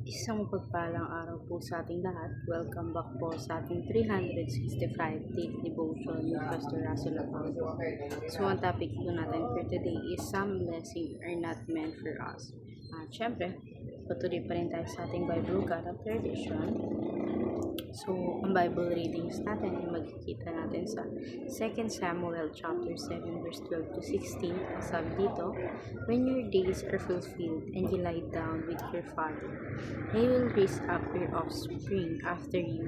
Isang mapagpalang araw po sa ating lahat. Welcome back po sa ating 365 Daily Devotion with Pastor Russell Apollo. So, ang topic po natin for today is some blessings are not meant for us. Siyempre, patuloy pa rin tayo sa ating Bible Character Edition. So, ang Bible readings natin ay magkikita natin sa 2 Samuel chapter 7 verse 12 to 16. Ang sabi dito, "When your days are fulfilled and you lie down with your father, he will raise up your offspring after you,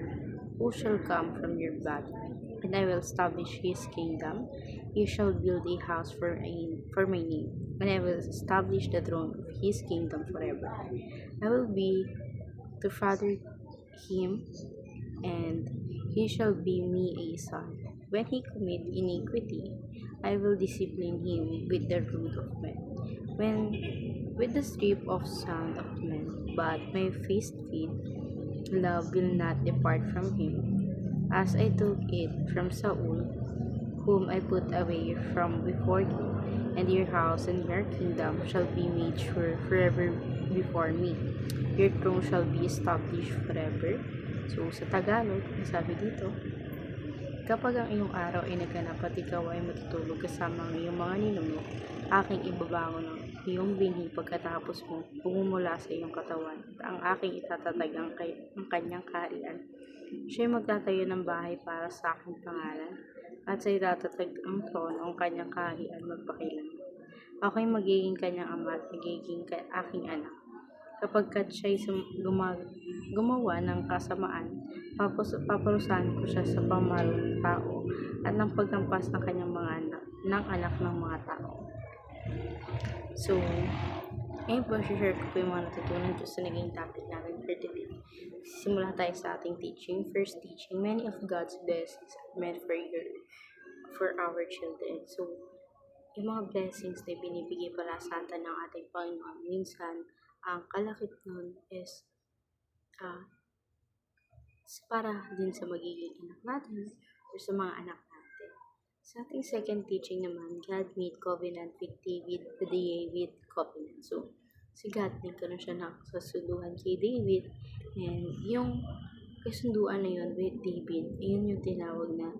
who shall come from your blood, and I will establish his kingdom. He shall build a house for my name, and I will establish the throne of his kingdom forever. I will be to father him, and he shall be me a son. When he commit iniquity, I will discipline him with the rod of men, when with the strip of sand of men. But my feet love will not depart from him, as I took it from Saul, whom I put away from before you, and your house and your kingdom shall be made sure forever before me. Your throne shall be established forever." So, sa Tagalog, sabi dito, "Kapag ang iyong araw ay naganap at ikaw ay matutulog kasama ang iyong mga ninuno, aking ibabangon ang iyong binhi pagkatapos mo bumumula sa iyong katawan, at ang aking itatatag ang kanyang kaharian. Siya'y magtatayo ng bahay para sa aking pangalan, at sa itatatag ang trono ang kanyang kaharian magpakailanman. Ako'y magiging kanyang ama at magiging aking anak. Kapagkat siya'y gumawa ng kasamaan, paparusahan ko siya sa pamalo ng tao at ng paglampas ng kanyang mga anak ng mga tao." So, ngayon po, share ko po yung mga natutunan ko sa naging topic natin for today. Simula tayo sa ating teaching. First teaching, many of God's blessings are meant for our children. So, yung mga blessings na binibigay pala sa atin ng ating Panginoon, minsan, ang kalakip nun is para din sa magiging anak natin o sa mga anak natin. Sa ating second teaching naman, God made covenant with David, the David covenant. So, si God nagkaroon siya ng kasunduan kay David, and yung kasunduan na yun with David, yun yung tinawag na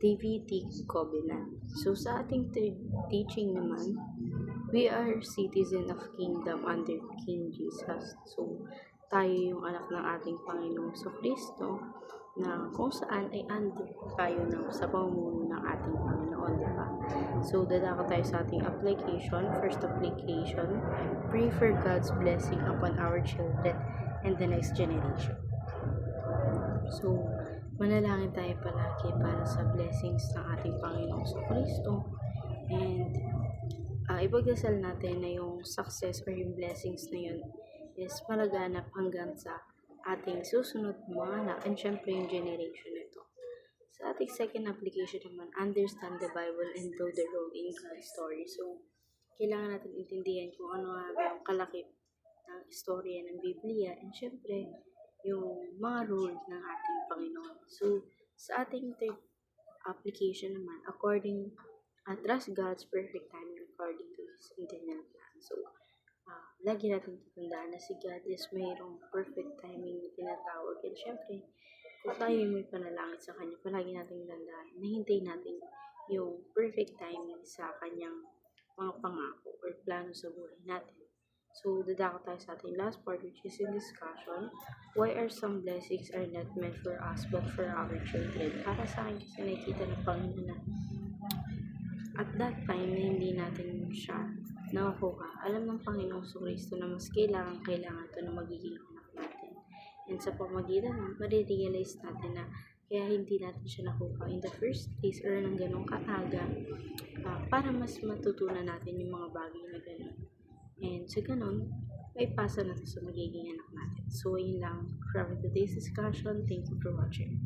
Davidic covenant. So, sa ating third teaching naman, we are citizen of kingdom under King Jesus. So, tayo yung anak ng ating Panginoong Kristo, na kung saan ay under tayo sa pamumuno ng ating Panginoon, di ba? So, dadako tayo sa ating application. First application, pray for God's blessing upon our children and the next generation. So, manalangin tayo palagi para sa blessings ng ating Panginoong Kristo, and ipagdasal natin na yung success or yung blessings na yun is malaganap hanggang sa ating susunod mga anak, and syempre yung generation nito. Sa ating second application naman, understand the Bible and know the role in God's story. So, kailangan natin intindihan kung ano yung kalakip ng istorya ng Biblia, and syempre yung mga role ng ating Panginoon. So, sa ating third application naman, trust God's perfect timing according to His internal plan. So, lagi natin tatandaan na si God is mayroong perfect timing na tinatawag. And syempre, kung tayo may panalangin sa Kanya, palagi natin tandaan na hintayin natin yung perfect timing sa Kanyang mga pangako or plano sa buhay natin. So, dadako tayo sa ating last part, which is in discussion. Why are some blessings are not meant for us but for our children? Para sa akin kasi nakikita ng Panginoon na at that time na hindi natin siya nakukuha, alam ng Panginoong Kristo na mas kailangan ito na magiging anak natin. And sa pamagitan nun, marirealize natin na kaya hindi natin siya nakuha in the first place or ng ganong kaaga, para mas matutunan natin yung mga bagay na ganon. And sa ganon, may pasa na sa magiging anak natin. So, yun lang from today's discussion. Thank you for watching.